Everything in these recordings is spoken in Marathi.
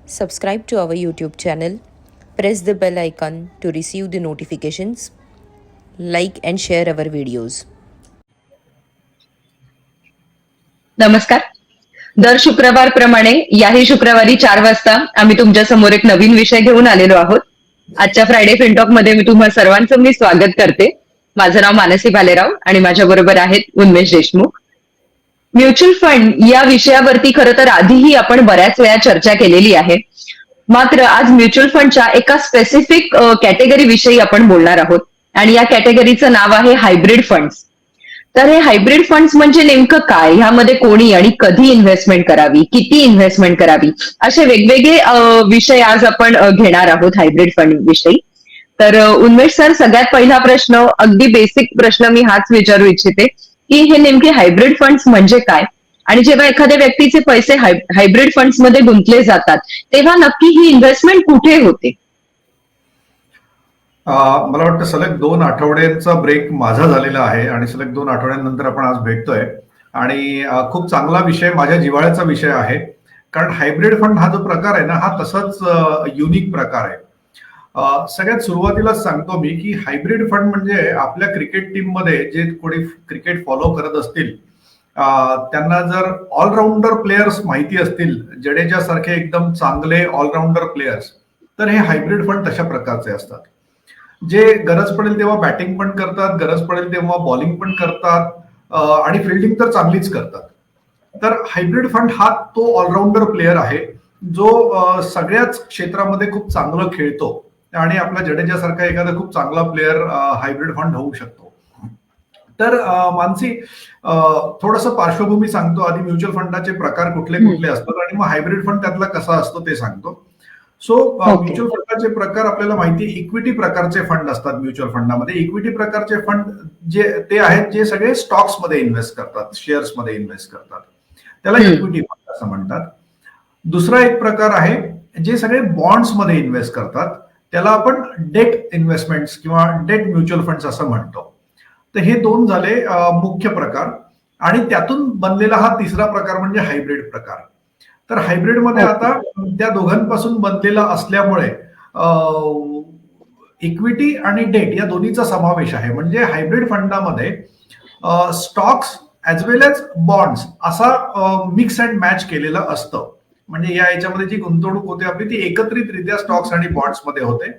Subscribe to our YouTube channel. Press the bell icon to receive the notifications. Like and share our videos. नमस्कार. दर शुक्रवारप्रमाणे याही शुक्रवारी 4 वाजता आम्ही तुमच्या समोर एक नवीन विषय घेऊन आलेलो आहोत. आजच्या फ्रायडे फिनटॉक मध्ये मी तुम्हा सर्वांचं स्वागत करते. माझं नाव मानसी भालेराव आणि माझ्या बरोबर आहेत उन्मेष देशमुख. म्युच्युअल फंड या विषयावरती खरं तर आधीही आपण बऱ्याच वेळा चर्चा केलेली आहे. मात्र आज म्युच्युअल फंडच्या एका स्पेसिफिक कॅटेगरी विषयी आपण बोलणार आहोत आणि या कॅटेगरीचं नाव आहे हायब्रिड फंड्स. तर हे हायब्रिड फंड्स म्हणजे नेमकं काय, ह्यामध्ये कोणी आणि कधी इन्व्हेस्टमेंट करावी, किती इन्व्हेस्टमेंट करावी, असे वेगवेगळे विषय आज आपण घेणार आहोत हायब्रिड फंड विषयी. तर उन्मेष सर, सगळ्यात पहिला प्रश्न, अगदी बेसिक प्रश्न मी हाच विचारू इच्छिते की हे नेमके हायब्रिड फंड्स म्हणजे काय, आणि जेव्हा एखाद्या व्यक्तीचे पैसे हायब्रिड फंड्स मध्ये गुंतले जातात तेव्हा नक्की ही इन्व्हेस्टमेंट कुठे होते? मला वाटतं सलग 2 आठवड्यांचा ब्रेक माझा झालेला आहे आणि सलग 2 आठवड्यांनंतर आपण आज भेटतोय आणि खूप चांगला विषय, माझ्या जिव्हाळ्याचा विषय आहे. कारण हायब्रिड फंड हा जो प्रकार आहे ना, हा तसाच युनिक प्रकार आहे. सगळ्यात सुरुवातीलाच सांगतो मी की हायब्रिड फंड म्हणजे आपल्या क्रिकेट टीम मध्ये जे कोणी क्रिकेट फॉलो करत असतील त्यांना जर ऑलराऊंडर प्लेयर्स माहिती असतील, जडेजा सारखे एकदम चांगले ऑलराऊंडर प्लेयर्स, तर हे हायब्रिड फंड तशा प्रकारचे असतात, जे गरज पडेल तेव्हा बॅटिंग पण करतात, गरज पडेल तेव्हा बॉलिंग पण करतात आणि फिल्डिंग तर चांगलीच करतात. तर हायब्रिड फंड हा तो ऑलराऊंडर प्लेअर आहे जो सगळ्याच क्षेत्रामध्ये खूप चांगलं खेळतो आणि आपला जडेजा सारखा एखादा खूप चांगला प्लेअर हायब्रिड फंड होऊ शकतो. तर मानसी, थोडंसं पार्श्वभूमी सांगतो आधी. म्युच्युअल फंडाचे प्रकार कुठले कुठले असतात आणि मग हायब्रिड फंड त्यातला कसा असतो ते सांगतो. सो म्युच्युअल फंडाचे प्रकार आपल्याला माहिती, इक्विटी प्रकारचे फंड असतात म्युच्युअल फंडामध्ये. इक्विटी प्रकारचे फंड जे ते आहेत जे सगळे स्टॉक्स मध्ये इन्व्हेस्ट करतात, शेअर्स मध्ये इन्व्हेस्ट करतात, त्याला इक्विटी फंड असं म्हणतात. दुसरा एक प्रकार आहे जे सगळे बॉन्ड्स मध्ये इन्व्हेस्ट करतात, त्याला आपण डेट इन्व्हेस्टमेंट किंवा डेट म्युच्युअल फंड असं म्हणतो. तर हे 2 झाले मुख्य प्रकार आणि त्यातून बनलेला हा तिसरा प्रकार म्हणजे हायब्रिड प्रकार. तर हायब्रिड मध्ये आता त्या दोघांपासून बनलेला असल्यामुळे इक्विटी आणि डेट या दोन्हीचा समावेश आहे. म्हणजे हायब्रिड फंडामध्ये स्टॉक्स ऍज वेल एज बॉन्ड्स असा मिक्स अँड मॅच केलेलं असतं. म्हणजे या याच्यामध्ये जी गुंतवणूक होते आपली ती एकत्रितरित्या स्टॉक्स आणि बॉन्ड्स मध्ये होते.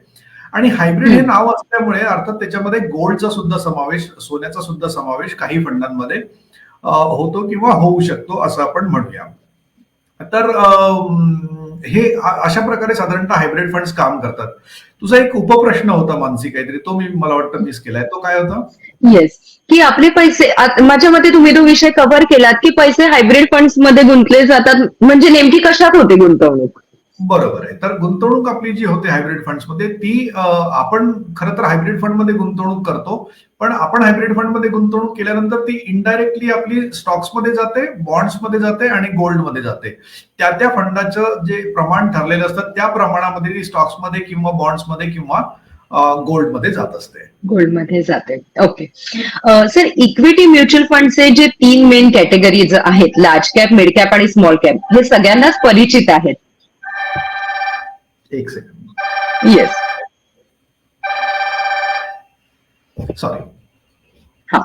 आणि हायब्रिड हे नाव असल्यामुळे अर्थात त्याच्यामध्ये गोल्डचा सुद्धा समावेश, सोन्याचा सुद्धा समावेश काही फंडांमध्ये होतो किंवा होऊ शकतो असं आपण म्हणूया. तर हे अशा प्रकारे साधारणतः हायब्रिड फंड्स काम करतात. तुझा एक उपप्रश्न होता मानसी काहीतरी, तो मी मला वाटतं मिस केलाय. तो काय होता? येस, की आपले पैसे, माझ्या मते तुम्ही तो विषय कव्हर केलात की पैसे हायब्रिड फंड्स मध्ये गुंतले जातात, म्हणजे नेमकी कशात होते गुंतवणूक? बरोबर आहे. तर गुंतवणूक आपली जी होते हायब्रिड फंड्समध्ये ती आपण खरं तर हायब्रिड फंडमध्ये गुंतवणूक करतो, पण आपण हायब्रिड फंडमध्ये गुंतवणूक केल्यानंतर ती इनडायरेक्टली आपली स्टॉक्समध्ये जाते, बॉन्ड्समध्ये जाते आणि गोल्डमध्ये जाते. त्या त्या फंडाचं जे प्रमाण ठरलेलं असतं त्या प्रमाणामध्ये ती स्टॉक्समध्ये किंवा बॉन्ड्समध्ये किंवा गोल्डमध्ये जात असते. गोल्डमध्ये जाते. ओके सर, इक्विटी म्युच्युअल फंडचे जे 3 मेन कॅटेगरीज आहेत, लार्ज कॅप, मिड कॅप आणि स्मॉल कॅप, हे सगळ्यांनाच परिचित आहेत. एक सेकंड. Yes, sorry. हा.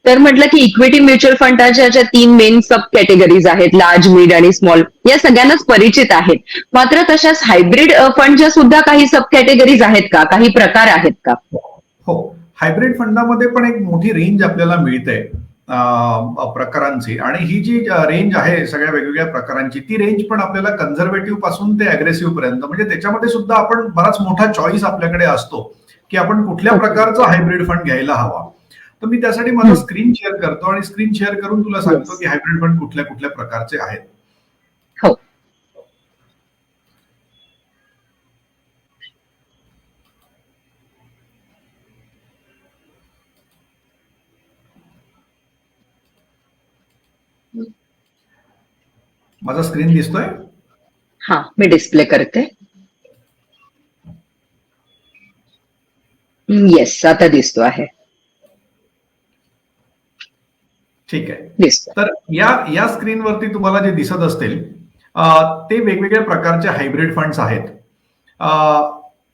तर म्हटलं की इक्विटी म्युच्युअल फंडाच्या ज्या 3 मेन सब कॅटेगरीज आहेत, लार्ज, मिड आणि स्मॉल, या सगळ्यांनाच परिचित आहेत. मात्र तशाच हायब्रिड फंडच्या सुद्धा काही सब कॅटेगरीज आहेत का, काही प्रकार आहेत का? हो, हायब्रिड फंडामध्ये पण एक मोठी रेंज आपल्याला मिळते प्रकारांची, आणि ही जी रेंज आहे सगळ्या वेगवेगळ्या प्रकारांची, ती रेंज पण आपल्याला कन्झर्वेटिव्ह पासून ते अग्रेसिव्ह पर्यंत, म्हणजे त्याच्यामध्ये सुद्धा आपण बराच मोठा चॉईस आपल्याकडे असतो की आपण कुठल्या प्रकारचा हायब्रिड फंड घ्यायला हवा. तर मी त्यासाठी माझा स्क्रीन शेअर करतो आणि स्क्रीन शेअर करून तुला सांगतो की हायब्रिड फंड कुठल्या कुठल्या प्रकारचे आहेत. हो. माझा स्क्रीन दिसतोय? हा, मी डिस्प्ले करते. येस, आता दिसतो आहे. ठीक आहे. दिसतो. तर या स्क्रीनवरती तुम्हाला जे दिसत असतील ते वेगवेगळ्या प्रकारचे हायब्रिड फंड्स आहेत.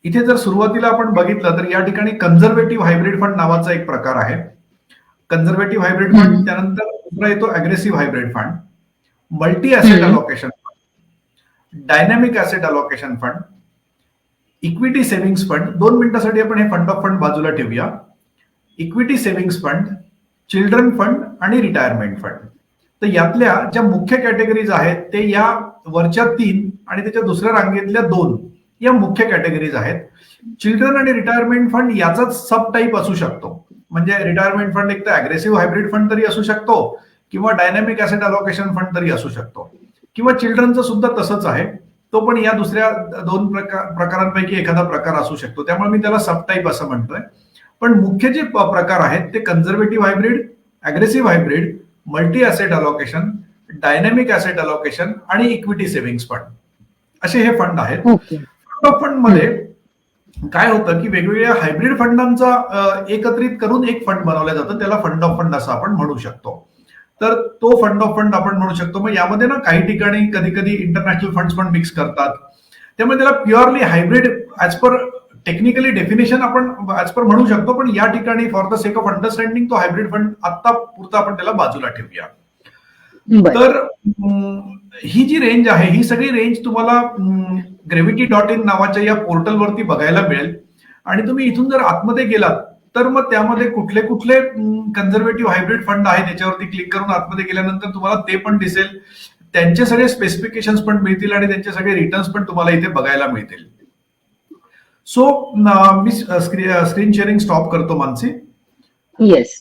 इथे जर सुरुवातीला आपण बघितलं तर या ठिकाणी कन्झर्वेटिव्ह हायब्रिड फंड नावाचा एक प्रकार आहे. कन्झर्वेटिव्ह हायब्रिड फंड, त्यानंतर दुसरा येतो aggressive hybrid fund, multi asset allocation fund, dynamic asset allocation fund, equity savings fund. 2 मिनिटांसाठी आपण हे फंड ऑफ फंड बाजूला ठेवूया. Equity savings fund, children fund आणि रिटायरमेंट फंड. तर यातल्या ज्या मुख्य कॅटेगरीज आहेत ते या वरच्या 3 आणि त्याच्या दुसऱ्या रांगेतल्या 2 या मुख्य कॅटेगरीज आहेत. चिल्ड्रन आणि रिटायरमेंट फंड याचाच सब टाईप असू शकतो. म्हणजे रिटायरमेंट फंड एक तर अग्रेसिव्ह हायब्रिड फंड तरी असू शकतो किंवा डायनॅमिक ऍसेट अलोकेशन फंड तरी असू शकतो, किंवा चिल्ड्रनचं सुद्धा तसंच आहे, तो पण या दुसऱ्या 2 प्रकारांपैकी एखादा प्रकार असू शकतो. त्यामुळे मी त्याला सब टाईप असं म्हणतोय. पण मुख्य जे प्रकार आहेत ते conservative hybrid, aggressive hybrid, multi asset allocation, dynamic asset allocation आणि इक्विटी सेव्हिंग्स फंड असे हे फंड आहेत. फंड ऑफ फंड मध्ये काय होतं की वेगवेगळ्या हायब्रिड फंडांचा एकत्रित करून एक फंड बनवलं जातं, त्याला फंड ऑफ फंड असं आपण म्हणू शकतो. तर तो फंड ऑफ फंड आपण म्हणू शकतो. मग यामध्ये ना काही ठिकाणी कधी कधी इंटरनॅशनल फंड्स पण मिक्स करतात, त्यामुळे त्याला purely hybrid as per technically definition आपण ऍज पर म्हणू शकतो. पण या ठिकाणी for the sake of understanding तो हायब्रिड फंड आता पुरता आपण त्याला बाजूला ठेवूया. तर ही जी रेंज आहे ही सगळी रेंज तुम्हाला gravity.in नावाच्या या पोर्टलवरती बघायला मिळेल. आणि तुम्ही इथून जर आतमध्ये गेलात तर मग त्यामध्ये कुठले कुठले कन्झर्वेटिव्ह हायब्रिड फंड आहे त्याच्यावरती क्लिक करून आतमध्ये गेल्यानंतर तुम्हाला ते पण दिसेल. त्यांचे सगळे स्पेसिफिकेशन्स पण मिळतील आणि त्यांचे सगळे रिटर्न्स पण तुम्हाला इथे बघायला मिळतील. सो मी स्क्रीन शेअरिंग स्टॉप करतो मानसी. येस.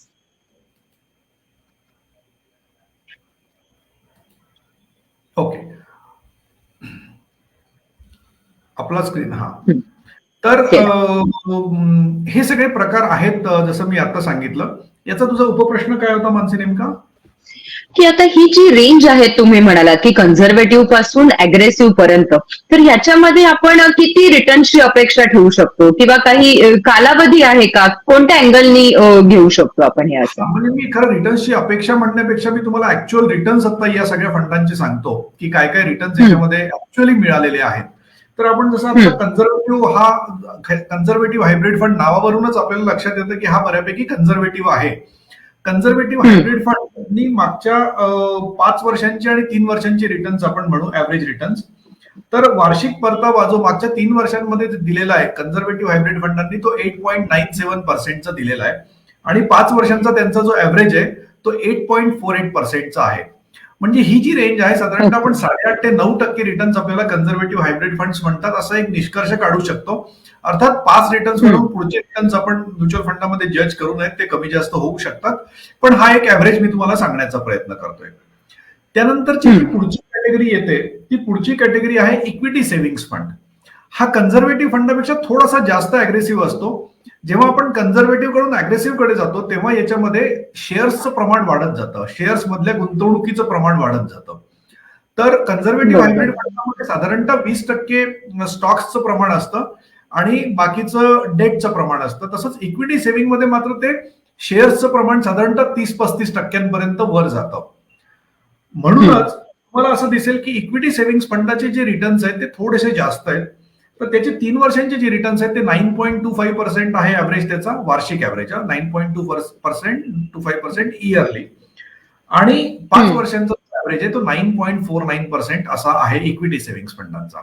ओके, आपला स्क्रीन. हा, तर हे सगळे प्रकार आहेत जसं मी आता सांगितलं. याचा तुझा उपप्रश्न काय होता मानसी नेमका? की आता ही जी रेंज आहे तुम्ही म्हणालात की कन्झर्वेटिव्ह पासून अग्रेसिव्ह पर्यंत, तर याच्यामध्ये आपण किती रिटर्न्सची अपेक्षा ठेवू शकतो किंवा काही कालावधी आहे का? कोणत्या अँगलनी घेऊ शकतो आपण हे असं? म्हणजे मी खरं रिटर्न्सची अपेक्षा म्हणण्यापेक्षा मी तुम्हाला ऍक्च्युअल रिटर्न्स आता या सगळ्या फंडांचे सांगतो की काय काय रिटर्न्स याच्यामध्ये ऍक्च्युअली मिळालेले आहेत. तर आपण जसं आता कन्झर्वेटिव्ह हायब्रिड फंड नावावरूनच आपल्याला लक्षात येतं की हा बऱ्यापैकी कन्झर्वेटिव्ह आहे. कन्झर्वेटिव्ह हायब्रिड फंडनी मागच्या 5 वर्षांची आणि 3 वर्षांची रिटर्न्स आपण म्हणू ऍव्हरेज रिटर्न्स. तर वार्षिक परतावा जो मागच्या 3 वर्षांमध्ये दिलेला आहे कन्झर्वेटिव्ह हायब्रिड फंडांनी तो 8.97% दिलेला आहे आणि 5 वर्षांचा त्यांचा जो ऍव्हरेज आहे तो 8.48% आहे. म्हणजे ही जी रेंज आहे साधारणतः आपण 8.5 ते 9% रिटर्न्स आपल्याला कन्झर्वेटिव्ह हायब्रिड फंड्स म्हणतात असा एक निष्कर्ष काढू शकतो. अर्थात 5 रिटर्न्स वरून पुढचे रिटर्न्स आपण म्युच्युअल फंडामध्ये जज करू नयेत, ते कमी जास्त होऊ शकतात. पण हा एक ऍव्हरेज मी तुम्हाला सांगण्याचा प्रयत्न करतोय. त्यानंतरची जी पुढची कॅटेगरी येते ती पुढची कॅटेगरी आहे इक्विटी सेव्हिंग्स फंड. हा कन्झर्वेटिव्ह फंडापेक्षा थोडासा जास्त अग्रेसिव्ह असतो. जेव्हा आपण कन्झर्वेटिव्ह कडून अग्रेसिव्ह कडे जातो तेव्हा याच्यामध्ये शेअर्सचं प्रमाण वाढत जातं, शेअर्स मधल्या गुंतवणुकीचं प्रमाण वाढत जातं. तर कन्झर्वेटिव्ह हायब्रिड फंडामध्ये साधारणतः 20% स्टॉक्सचं प्रमाण असतं आणि बाकीचं डेटचं प्रमाण असतं. तसंच इक्विटी सेव्हिंग मध्ये मात्र ते शेअर्सचं प्रमाण साधारणतः 30-35% वर जातं. म्हणूनच तुम्हाला असं दिसेल की इक्विटी सेव्हिंग्स फंडाचे जे रिटर्न्स आहेत ते थोडेसे जास्त आहेत. तर त्याचे 3 वर्षांचे जे रिटर्न्स आहेत ते 9.25% आहे ऍव्हरेज, त्याचा वार्षिक ऍव्हरेज 9.25% इयरली. आणि 5 वर्षांचा ऍव्हरेज आहे तो 9.49% असा आहे इक्विटी सेव्हिंग्स फंडांचा.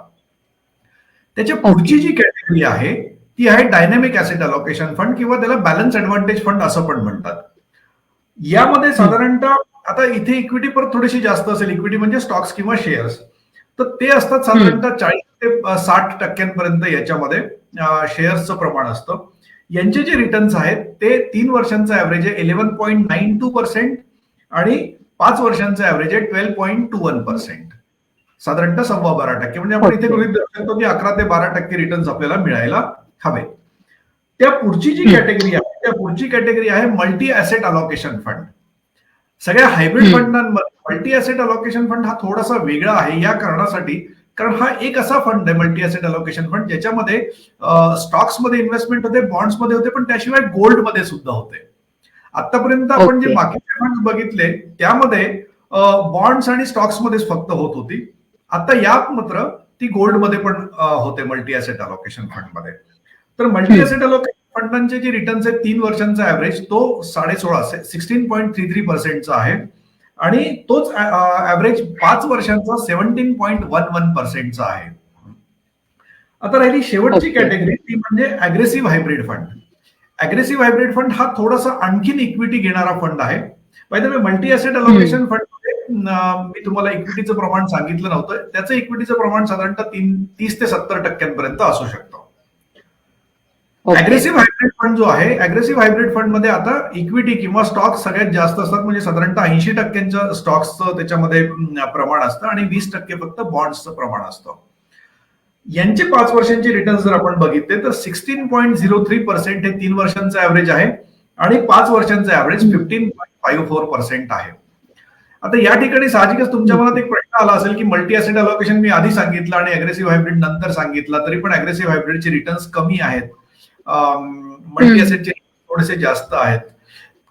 त्याच्या पुढची जी कॅटेगरी आहे ती आहे डायनॅमिक ऍसेट अलोकेशन फंड किंवा त्याला बॅलन्स ॲडव्हान्टेज फंड असं पण म्हणतात. यामध्ये साधारणतः आता इथे इक्विटी पर थोडीशी जास्त असेल, इक्विटी म्हणजे स्टॉक्स किंवा शेअर्स, तर ते असतात साधारणतः 40 ते 60% याच्यामध्ये शेअर्सचं प्रमाण असतं. यांचे जे रिटर्न्स आहेत ते 3 वर्षांचा ऍव्हरेज आहे 11.92% आणि 5 वर्षांचा ऍव्हरेज आहे 12.21%, साधारणतः 12.25%. म्हणजे आपण इथे गृहीत धरू शकतो की 11 ते 12% रिटर्न्स आपल्याला मिळायला हवे. त्या पुढची जी कॅटेगरी आहे त्या पुढची कॅटेगरी आहे मल्टी ऍसेट अलोकेशन फंड. सगळ्या हायब्रिड फंडांमध्ये मल्टी ऍसेट अलोकेशन फंड हा थोडासा वेगळा आहे या कारणासाठी, कारण हा एक असा फंड आहे मल्टी ऍसेट अलोकेशन फंड ज्याच्यामध्ये स्टॉक्स मध्ये इन्व्हेस्टमेंट होते, बॉन्ड्स मध्ये होते, पण त्याशिवाय गोल्ड मध्ये सुद्धा होते. आतापर्यंत आपण जे बाकीचे फंड बघितले त्यामध्ये बॉन्ड्स आणि स्टॉक्स मध्येच फक्त होत होती. आता यात मात्र ती गोल्डमध्ये पण होते मल्टी ऍसेट अलोकेशन फंडमध्ये. तर मल्टी ऍसेट अलोकेशन फंडांचे जे रिटर्न्स आहेत 3 वर्षांचा ऍव्हरेज तो 16.5 16.33% आहे आणि तोच ऍव्हरेज 5 वर्षांचा 17.11% आहे. आता राहिली शेवटची कॅटेगरी, ती म्हणजे aggressive hybrid fund. Aggressive hybrid fund हा थोडासा आणखीन इक्विटी घेणारा फंड आहे. By the way multi asset allocation फंडमध्ये मी तुम्हाला इक्विटीचं प्रमाण सांगितलं नव्हतं, त्याचं इक्विटीचं प्रमाण साधारणतः 30 ते 70% असू शकतं. अग्रेसिव्ह हायब्रिड फंड जो आहे, अग्रेसिव्ह हायब्रिड फंड मध्ये आता इक्विटी किंवा स्टॉक सगळ्यात जास्त असतात, म्हणजे साधारणतः 80% स्टॉक्सचं त्याच्यामध्ये प्रमाण असतं आणि 20% फक्त बॉन्ड्सचं प्रमाण असतं. यांचे 5 वर्षांचे रिटर्न जर आपण बघितले तर 16.03% हे 3 वर्षांचं ऍव्हरेज आहे आणि 5 वर्षांचं ऍव्हरेज 15.54% आहे. आता या ठिकाणी साहजिकच तुमच्या मनात एक प्रश्न आला असेल की मल्टी ऍसेट अलोकेशन मी आधी सांगितलं आणि अग्रेसिव्ह हायब्रिड नंतर सांगितलं, तरी पण अग्रेसिव्ह हायब्रिडचे रिटर्न्स कमी आहेत, मल्टी ऍसेटचे थोडेसे जास्त आहेत.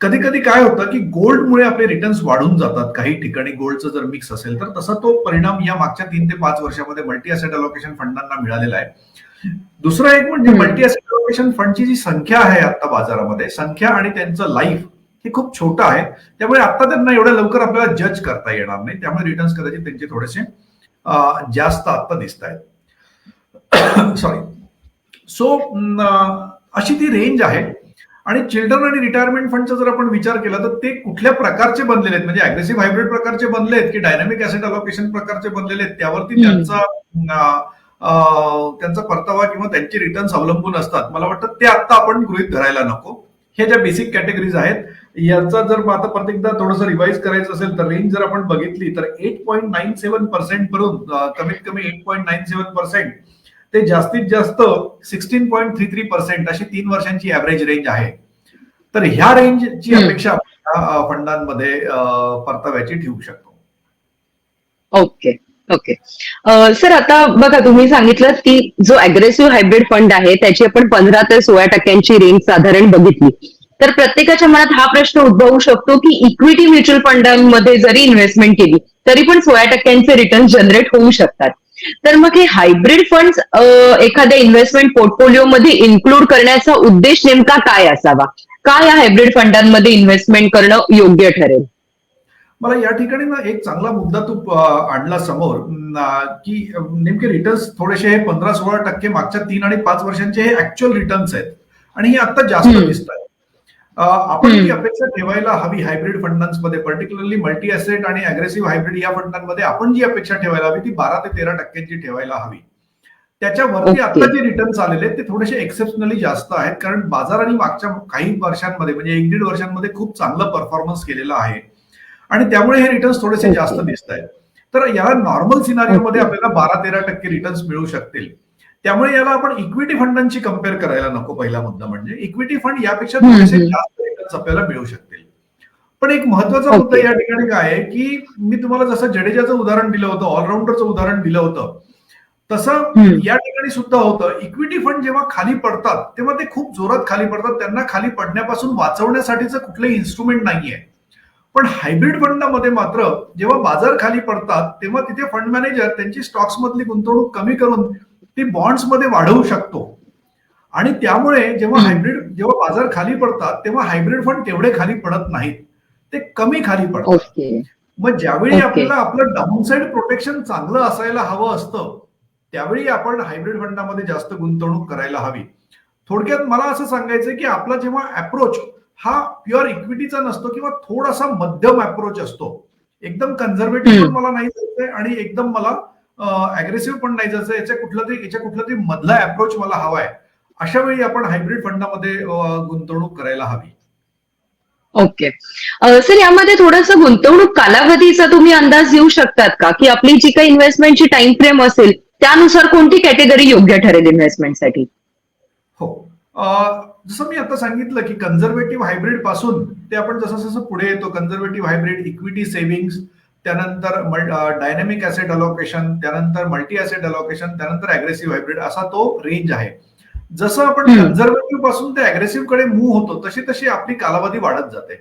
कधी कधी काय होतं की गोल्डमुळे आपले रिटर्न्स वाढून जातात, काही ठिकाणी गोल्डचं जर मिक्स असेल तर तसा तो परिणाम या मागच्या 3 ते 5 वर्षामध्ये मल्टी ऍसेट अलोकेशन फंडांना मिळालेला आहे. दुसरं एक म्हणजे मल्टी ऍसेट अलोकेशन फंडची जी संख्या आहे आता बाजारामध्ये, संख्या आणि त्यांचं लाईफ हे खूप छोटं आहे, त्यामुळे आता त्यांना एवढ्या लवकर आपल्याला जज करता येणार नाही, त्यामुळे रिटर्न्स कदाचित त्यांचे थोडेसे जास्त आता दिसत आहेत. सॉरी. सो अशी ती रेंज आहे. आणि चिल्ड्रन आणि रिटायरमेंट फंडचा जर आपण विचार केला तर ते कुठल्या प्रकारचे बनलेले आहेत, म्हणजे अग्रेसिव्ह हायब्रिड प्रकारचे बनले आहेत की डायनामिक ऍसेट अलोकेशन प्रकारचे बनलेले आहेत, त्यावरती त्यांचा परतावा किंवा त्यांचे रिटर्न्स अवलंबून असतात. मला वाटतं ते आता आपण गृहीत धरायला नको. हे ज्या बेसिक कॅटेगरीज आहेत याचा जर आता परत एकदा थोडंसं रिवाइज करायचं असेल तर रेंज जर आपण बघितली तर 8.97% वरून कमीत कमी 8.97% ते जास्तीत जास्त 16.33% अशी 3 वर्षांची ऍव्हरेज रेंज आहे. तर ह्या रेंजची अपेक्षा फंडांमध्ये परताव्याची ठेवू शकतो. Okay okay. सर आता बघा, तुम्ही सांगितलं की जो अग्रेसिव्ह हायब्रिड फंड आहे त्याची आपण 15 ते 16% रेंज साधारण बघितली, तर प्रत्येकाच्या मनात हा प्रश्न उद्भवू शकतो की इक्विटी म्युच्युअल फंडांमध्ये जरी इन्व्हेस्टमेंट केली तरी पण 16% रिटर्न जनरेट होऊ शकतात. तर मग हे हायब्रिड फंड्स एखाद्या इन्व्हेस्टमेंट पोर्टफोलिओमध्ये इन्क्लूड करण्याचा उद्देश नेमका काय असावा? का या हायब्रिड फंडांमध्ये इन्व्हेस्टमेंट करणं योग्य ठरेल? मला या ठिकाणी ना एक चांगला मुद्दा तू आणला समोर की नेमके रिटर्न्स थोडेसे हे 15-16% मागच्या 3 आणि 5 वर्षांचे हे ऍक्च्युअल रिटर्न्स आहेत आणि हे आता जास्त दिसत आहेत. आपण जी अपेक्षा ठेवायला हवी हायब्रिड फंडांमध्ये, पर्टिक्युलरली मल्टी ऍसेट आणि अग्रेसिव्ह हायब्रिड या फंडांमध्ये आपण जी अपेक्षा ठेवायला हवी ती 12 ते 13% ठेवायला हवी. त्याच्यावरती आता जे रिटर्न्स आलेले ते थोडेसे एक्सेप्शनली जास्त आहेत, कारण बाजाराने मागच्या काही वर्षांमध्ये म्हणजे 1-1.5 वर्षांमध्ये खूप चांगलं परफॉर्मन्स केलेलं आहे आणि त्यामुळे हे रिटर्न्स थोडेसे जास्त दिसत आहेत. तर याला नॉर्मल सिनारिओमध्ये आपल्याला 12-13% रिटर्न्स मिळू शकतील. त्यामुळे याला आपण इक्विटी फंडांची कम्पेअर करायला नको. पहिला मुद्दा म्हणजे इक्विटी फंड यापेक्षा थोडेसे जास्त रिटर्न्स आपल्याला मिळू शकतील. पण एक महत्वाचा मुद्दा या ठिकाणी काय आहे की मी तुम्हाला जसं जडेजाचं उदाहरण दिलं होतं, ऑलराऊंडरचं उदाहरण दिलं होतं, तसं या ठिकाणी सुद्धा होतं. इक्विटी फंड जेव्हा खाली पडतात तेव्हा ते खूप जोरात खाली पडतात, त्यांना खाली पडण्यापासून वाचवण्यासाठीचं कुठलंही इन्स्ट्रुमेंट नाहीये. पण हायब्रिड फंडामध्ये मात्र जेव्हा बाजार खाली पडतात तेव्हा तिथे फंड मॅनेजर त्यांची स्टॉक्स मधली गुंतवणूक कमी करून ती बॉन्ड्स मध्ये वाढवू शकतो आणि त्यामुळे जेव्हा बाजार खाली पडतात तेव्हा हायब्रिड फंड तेवढे खाली पडत नाहीत, ते कमी खाली पडतात. मग ज्यावेळी आपल्याला आपलं डाऊनसाइड प्रोटेक्शन चांगलं असायला हवं असतं त्यावेळी आपण हायब्रिड फंडामध्ये जास्त गुंतवणूक करायला हवी. थोडक्यात मला असं सांगायचंय की आपला जेव्हा अप्रोच हा प्युअर इक्विटीचा नसतो किंवा थोडासा मध्यम अप्रोच असतो, एकदम कन्झर्वेटिव्ह पण मला नाही जायचंय आणि एकदम मला अग्रेसिव्ह पण नाही जायचं, याच्या कुठला तरी मधला अप्रोच मला हवाय, अशा वेळी आपण हायब्रिड फंडामध्ये गुंतवणूक करायला हवी. ओके. सर, यामध्ये थोडंसं गुंतवणूक कालावधीचा तुम्ही अंदाज देऊ शकतात का, की आपली जी काही इन्व्हेस्टमेंटची टाइम फ्रेम असेल त्यानुसार कोणती कॅटेगरी योग्य ठरेल इन्व्हेस्टमेंटसाठी? हो, जसं मी आता सांगितलं की कन्झर्वेटिव्ह हायब्रिड पासून ते आपण जसं पुढे येतो, कन्झर्वेटिव्ह हायब्रिड, इक्विटी सेव्हिंग्स, त्यानंतर डायनॅमिक ऍसेट अलोकेशन, त्यानंतर मल्टी ऍसेट अलोकेशन, त्यानंतर अग्रेसिव्ह हायब्रिड, असा तो रेंज आहे. जसं आपण कन्झर्वेटिव्ह पासून ते अग्रेसिव्ह कडे मूव्ह होतो तशी तशी आपली कालावधी वाढत जाते.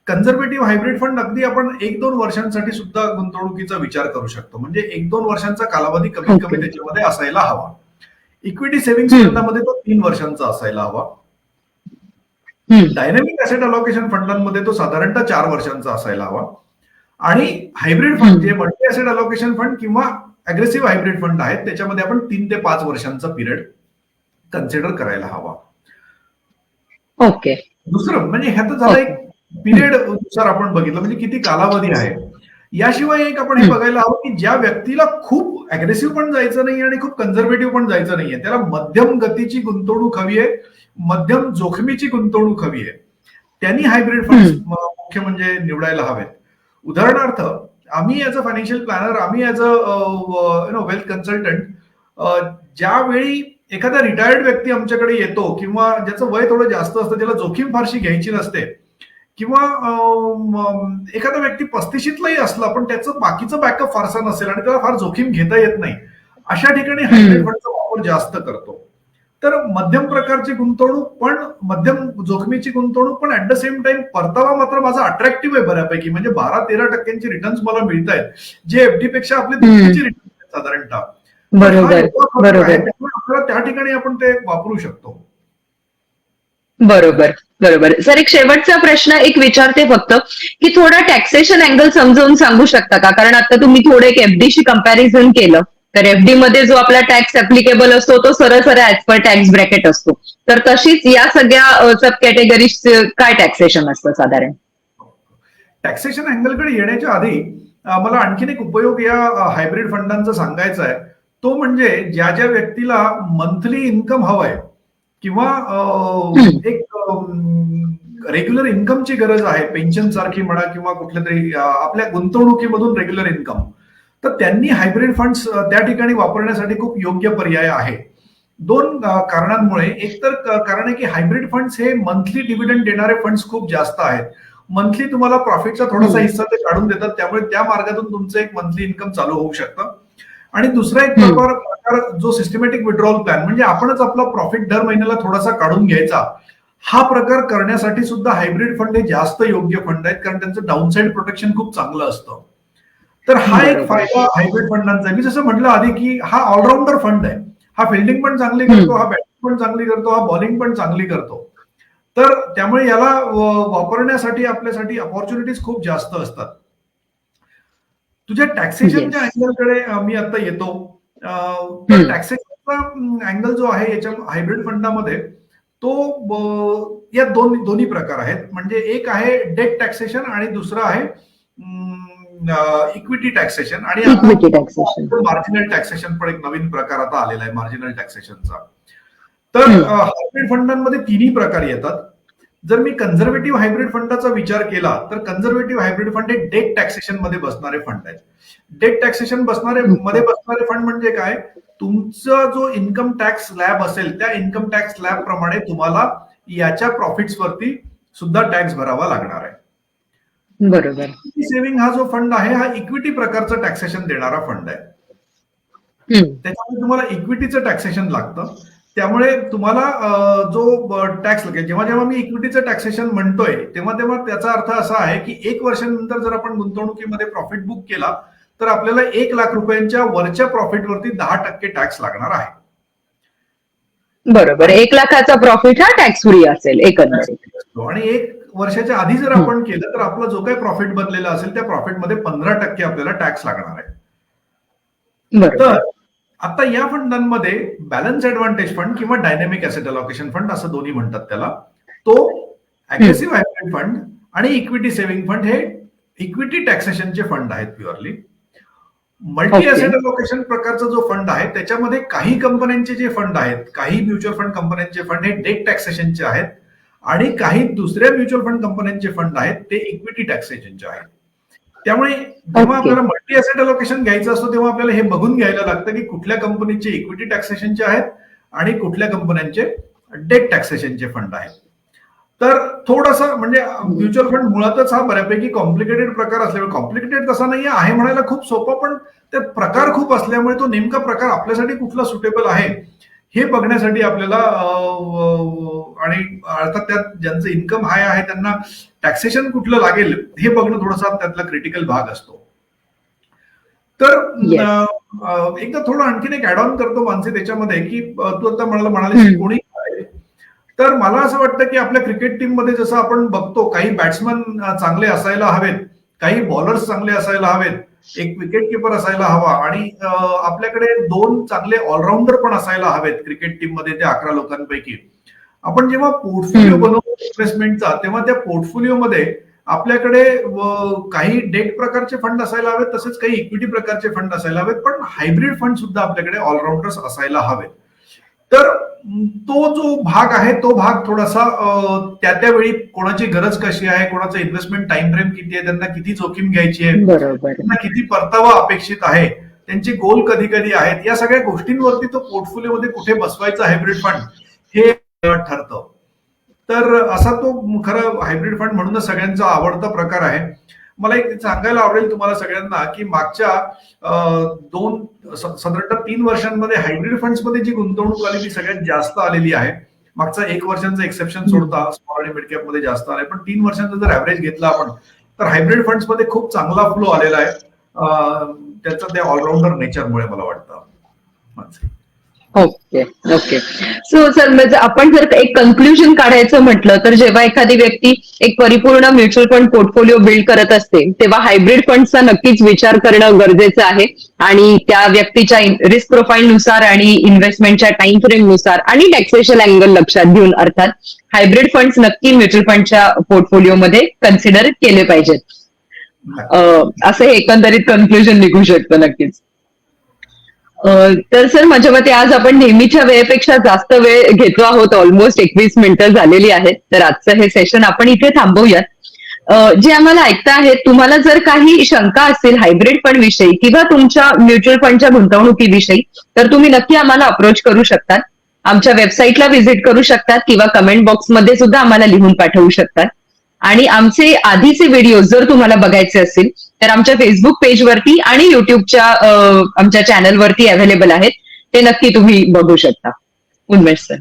कन्झर्वेटिव्ह हायब्रिड फंड अगदी आपण 1-2 वर्षांसाठी सुद्धा गुंतवणुकीचा विचार करू शकतो. म्हणजे 1-2 वर्षांचा कालावधी कमीत कमी त्याच्यामध्ये असायला हवा. इक्विटी सेव्हिंग्स फंडामध्ये तो 3 वर्षांचा असायला हवा. डायनॅमिक ऍसेट अलोकेशन फंडांमध्ये तो साधारणतः 4 वर्षांचा असायला हवा. आणि हायब्रिड फंड जे मल्टी ऍसेट अलोकेशन फंड किंवा अग्रेसिव्ह हायब्रिड फंड आहेत त्याच्यामध्ये आपण 3 ते 5 वर्षांचा पिरियड कन्सिडर करायला हवा. ओके. दुसरं म्हणजे ह्यात झालं एक पिरियड नुसार आपण बघितलं म्हणजे किती कालावधी आहे. याशिवाय एक आपण हे बघायला हवं की ज्या व्यक्तीला खूप अग्रेसिव्ह पण जायचं नाही आणि खूप कन्झर्वेटिव्ह पण जायचं नाहीये, त्याला मध्यम गतीची गुंतवणूक हवी आहे, मध्यम जोखमीची गुंतवणूक हवी आहे, त्यांनी हायब्रिड फंड मुख्य म्हणजे निवडायला हवेत. उदाहरणार्थ आम्ही ऍज अ फायनान्शियल प्लॅनर, आम्ही ऍज अ वेल्थ कन्सल्टंट ज्यावेळी एखादा रिटायर्ड व्यक्ती आमच्याकडे येतो किंवा ज्याचं वय थोडं जास्त असतं, ज्याला जोखीम फारशी घ्यायची नसते किंवा एखादा व्यक्ती 35शीतलाही असला पण त्याचं बाकीचं बॅकअप फारसा नसेल आणि त्याला फार जोखीम घेता येत नाही, अशा ठिकाणी हायब्रिड फंडचा वापर जास्त करतो. तर मध्यम प्रकारची गुंतवणूक पण, मध्यम जोखमीची गुंतवणूक पण ऍट द सेम टाइम परतावा मात्र माझा अट्रॅक्टिव्ह आहे बऱ्यापैकी. म्हणजे 12-13% रिटर्न्स मला मिळत आहेत, जे एफडी पेक्षा आपली दुप्पटीची रिटर्न आहेत साधारणतः. आपल्याला त्या ठिकाणी आपण ते वापरू शकतो. बरोबर बरोबर. सर, एक शेवटचा प्रश्न एक विचारते फक्त, की थोडा टॅक्सेशन अँगल समजावून सांगू शकता का? कारण आता तुम्ही थोडं एक एफडीशी कंपॅरिझन केलं, तर एफडी मध्ये जो आपला टॅक्स ऍप्लिकेबल असतो तो सरळ ऍज पर टॅक्स ब्रॅकेट असतो, तर तशीच या सगळ्या सब कॅटेगरीज काय टॅक्सेशन असतं साधारण? टॅक्सेशन अँगलकडे येण्याच्या आधी मला आणखीन एक उपयोग या हायब्रिड फंडांचा सांगायचा आहे. तो म्हणजे ज्या ज्या व्यक्तीला मंथली इन्कम हवंय किंवा एक रेग्युलर इन्कमची गरज आहे, पेन्शन सारखी म्हणा किंवा कुठल्या तरी आपल्या गुंतवणुकीमधून रेग्युलर इन्कम, तर त्यांनी हायब्रिड फंड्स त्या ठिकाणी वापरण्यासाठी खूप योग्य पर्याय आहे. 2 कारणांमुळे. एक तर कारण आहे की हायब्रिड फंड्स हे मंथली डिव्हिडंड देणारे फंड्स खूप जास्त आहेत. मंथली तुम्हाला प्रॉफिटचा थोडासा हिस्सा ते काढून देतात, त्यामुळे त्या मार्गातून तुमचं एक मंथली इन्कम चालू होऊ शकतं. आणि दुसरा एक प्रकार जो सिस्टमॅटिक विड्रॉल प्लॅन, म्हणजे आपणच आपला प्रॉफिट दर महिन्याला थोडासा काढून घ्यायचा, हा प्रकार करण्यासाठी सुद्धा हायब्रिड फंड हे जास्त योग्य फंड आहेत, कारण त्यांचं डाऊनसाइड प्रोटेक्शन खूप चांगलं असतं. तर हा एक फायदा हायब्रिड फंडांचा आहे. मी जसं म्हटलं आधी की हा ऑलराऊंडर फंड आहे. हा फिल्डिंग पण चांगली करतो, हा बॅटिंग पण चांगली करतो, हा बॉलिंग पण चांगली करतो. तर त्यामुळे याला वापरण्यासाठी आपल्यासाठी अपॉर्च्युनिटीज खूप जास्त असतात. तुझ्या टॅक्सेशनच्या अँगलकडे मी आता येतो. तर टॅक्सेशनचा अँगल जो आहे याच्या हायब्रिड फंडामध्ये, तो या दोन्ही प्रकार आहेत. म्हणजे एक आहे डेट टॅक्सेशन आणि दुसरं आहे इक्विटी टॅक्सेशन. आणि मार्जिनल टॅक्सेशन पण एक नवीन प्रकार आता आलेला आहे मार्जिनल टॅक्सेशनचा. तर हायब्रिड फंडांमध्ये तिन्ही प्रकार येतात. जर मी कन्झर्वेटिव्ह हायब्रिड फंडाचा विचार केला तर कन्झर्वेटिव्ह हायब्रिड फंड हे डेट टॅक्सेशन मध्ये बसणारे फंड आहेत. डेट टॅक्सेशन मध्ये बसणारे फंड म्हणजे काय? तुमचा जो इन्कम टॅक्स स्लॅब असेल त्या इन्कम टॅक्स स्लॅब प्रमाणे तुम्हाला याच्या प्रॉफिट्स वरती सुद्धा टॅक्स भरावा लागणार आहे. बरोबर. सेव्हिंग हा जो फंड आहे हा इक्विटी प्रकारचं टॅक्सेशन देणारा फंड आहे. त्याच्यामध्ये तुम्हाला इक्विटीचं टॅक्सेशन लागतं. त्यामुळे तुम्हाला जो टॅक्स लागेल, जेव्हा जेव्हा मी इक्विटीचं टॅक्सेशन म्हणतोय तेव्हा तेव्हा त्याचा अर्थ असा आहे की 1 वर्षानंतर जर आपण गुंतवणुकीमध्ये प्रॉफिट बुक केला तर आपल्याला 1 लाख रुपयांच्या वरच्या प्रॉफिटवरती 10% टॅक्स लागणार आहे. बरोबर. 1 लाखाचा प्रॉफिट हा टॅक्स फ्री असेल एकंदरीत. आणि 1 वर्षाच्या आधी जर आपण केलं तर आपला जो काही प्रॉफिट बनलेला असेल त्या प्रॉफिटमध्ये 15% आपल्याला टॅक्स लागणार आहे. तर आता या फंडांमध्ये बॅलन्स ऍडव्हान्टेज फंड किंवा डायनॅमिक ऍसेट अलोकेशन फंड असं दोन्ही म्हणतात त्याला, तो अग्रेसिव्ह हायब्रिड फंड आणि इक्विटी सेव्हिंग फंड हे इक्विटी टॅक्सेशनचे फंड आहेत प्युअरली. मल्टी ऍसेट अलोकेशन प्रकारचा जो फंड आहे त्याच्यामध्ये काही कंपन्यांचे जे फंड आहेत, काही म्युच्युअल फंड कंपन्यांचे फंड हे डेट टॅक्सेशनचे आहेत आणि काही दुसऱ्या म्युच्युअल फंड कंपन्यांचे फंड आहेत ते इक्विटी टॅक्सेशनचे आहेत. त्यामुळे जेव्हा आपल्याला मल्टी ऍसेट अलोकेशन घ्यायचं असतं तेव्हा आपल्याला हे बघून घ्यायला लागतं की कुठल्या कंपनीचे इक्विटी टॅक्सेशनचे आहेत आणि कुठल्या कंपन्यांचे डेट टॅक्सेशनचे फंड आहेत. तर थोडासा म्हणजे म्युच्युअल फंड मुळातच हा बऱ्यापैकी कॉम्प्लिकेटेड प्रकार असल्यामुळे, कॉम्प्लिकेटेड तसा नाही आहे म्हणायला खूप सोपं, पण त्यात प्रकार खूप असल्यामुळे तो नेमका प्रकार आपल्यासाठी कुठला सुटेबल आहे हे बघण्यासाठी आपल्याला आणि अर्थात त्यात ज्यांचं इन्कम हाय आहे त्यांना टॅक्सेशन कुठलं लागेल हे बघणं थोडासा त्यातला क्रिटिकल भाग असतो. तर एकदा थोडं आणखीन एक ऍड ऑन करतो मानसी त्याच्यामध्ये, की तू आता म्हणालीस की कोणी, तर मला असं वाटतं की आपल्या क्रिकेट टीम मध्ये जसं आपण बघतो काही बॅट्समन चांगले असायला हवेत, काही बॉलर्स चांगले असायला हवेत, एक विकेट किपर असायला हवा आणि आपल्याकडे 2 चांगले ऑलराऊंडर पण असायला हवेत क्रिकेट टीम मध्ये त्या 11 लोकांपैकी. आपण जेव्हा पोर्टफोलिओ बनवतो इन्व्हेस्टमेंटचा तेव्हा त्या पोर्टफोलिओमध्ये आपल्याकडे काही डेट प्रकारचे फंड असायला हवेत, तसेच काही इक्विटी प्रकारचे फंड असायला हवेत, पण हायब्रिड फंड सुद्धा आपल्याकडे ऑलराऊंडर्स असायला हवेत. तर तो जो भाग आहे तो भाग थोडासा त्या वेळी कोणाची गरज कशी आहे, कोणाचं इन्व्हेस्टमेंट टाइम फ्रेम किती आहे, त्यांना किती जोखीम घ्यायची आहे, त्यांना किती परतावा अपेक्षित आहे, त्यांचे गोल कधी कधी आहेत, या सगळ्या गोष्टींवरती तो पोर्टफोलिओमध्ये कुठे बसवायचा हायब्रिड फंड हे ठरतं. तर असा तो खरं हायब्रिड फंड म्हणूनच सगळ्यांचा आवडता प्रकार आहे. मला एक सांगायला आवडेल तुम्हाला सगळ्यांना की मागच्या साधारणतः 3 वर्षांमध्ये हायब्रिड फंड्स मध्ये जी गुंतवणूक आली ती सगळ्यात जास्त आलेली आहे. मागचा 1 वर्षांचा एक्सेप्शन सोडता स्मॉल आणि मिड कॅप मध्ये जास्त आलाय, पण 3 वर्षांचा जर ऍव्हरेज घेतला आपण तर हायब्रिड फंड्स मध्ये खूप चांगला फ्लो आलेला आहे. त्याचं त्या ऑलराऊंडर नेचरमुळे मला वाटतं. Okay okay. सो सर म्हणजे आपण जर एक कन्क्लुजन काढायचं म्हटलं तर जेव्हा एखादी व्यक्ती एक परिपूर्ण म्युच्युअल फंड पोर्टफोलिओ बिल्ड करत असते तेव्हा हायब्रिड फंडचा नक्कीच विचार करणं गरजेचं आहे आणि त्या व्यक्तीच्या रिस्क प्रोफाईलनुसार आणि इन्व्हेस्टमेंटच्या टाइम फ्रेमनुसार आणि टॅक्सेशन अँगल लक्षात घेऊन अर्थात हायब्रिड फंड्स नक्की म्युच्युअल फंडच्या पोर्टफोलिओमध्ये कन्सिडर केले पाहिजेत. असं हे एकंदरीत कन्क्लुजन निघू शकतं नक्कीच. तर सर माझ्या मते आज आपण नेहमीच्या वेळेपेक्षा जास्त वेळ घेतो आहोत, ऑलमोस्ट 21 मिनिटं झालेली आहेत. तर आजचं हे सेशन आपण इथे थांबवूयात. जे आम्हाला ऐकता आहेत तुम्हाला जर काही शंका असतील हायब्रिड फंड विषयी किंवा तुमच्या म्युच्युअल फंडच्या गुंतवणुकीविषयी तर तुम्ही नक्की आम्हाला अप्रोच करू शकतात. आमच्या वेबसाईटला व्हिजिट करू शकतात किंवा कमेंट बॉक्समध्ये सुद्धा आम्हाला लिहून पाठवू शकतात. आणि आमचे आधीचे व्हिडिओ जर तुम्हाला बघायचे असतील तर आमच्या फेसबुक पेजवरती आणि युट्यूबच्या आमच्या चॅनलवरती अवेलेबल आहेत, ते नक्की तुम्ही बघू शकता. उन्मेष सर,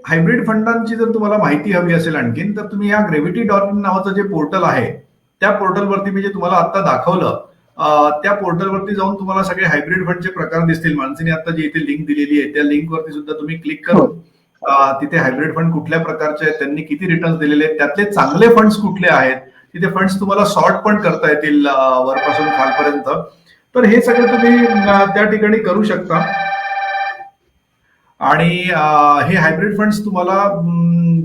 हायब्रिड फंडांची जर तुम्हाला माहिती हवी असेल आणखीन तर तुम्ही या gravity.in नावाचं जे पोर्टल आहे त्या पोर्टलवरती मी जे तुम्हाला आता दाखवलं त्या पोर्टलवरती जाऊन तुम्हाला सगळे हायब्रिड फंडचे प्रकार दिसतील. माणसाने आता जी इथे लिंक दिलेली आहे त्या लिंकवरती सुद्धा तुम्ही क्लिक करून तिथे हायब्रिड फंड कुठल्या प्रकारचे आहेत, त्यांनी किती रिटर्न्स दिलेले आहेत, त्यातले चांगले फंड्स कुठले आहेत, तिथे फंड्स तुम्हाला सॉर्ट पण करता येतील वरपासून खालपर्यंत. तर हे सगळं तुम्ही त्या ठिकाणी करू शकता. आणि हे हायब्रिड फंड्स तुम्हाला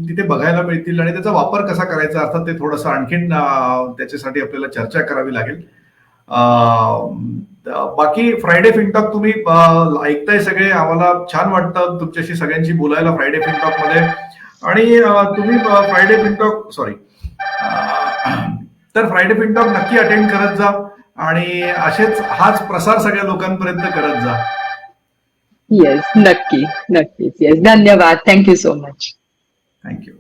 तिथे बघायला मिळतील आणि त्याचा वापर कसा करायचा अर्थात ते थोडंसं आणखीन त्याच्यासाठी आपल्याला चर्चा करावी लागेल. बाकी फ्रायडे फिनटॉक तुम्ही ऐकताय सगळे, आम्हाला छान वाटतं तुमच्याशी सगळ्यांशी बोलायला फ्रायडे फिनटॉक मध्ये. आणि तुम्ही फ्रायडे फिनटॉक नक्की अटेंड करत जा आणि हाच प्रसार सगळ्या लोकांपर्यंत करत जा. येस, नक्की नक्कीच. येस, धन्यवाद. Thank you so much. थँक्यू.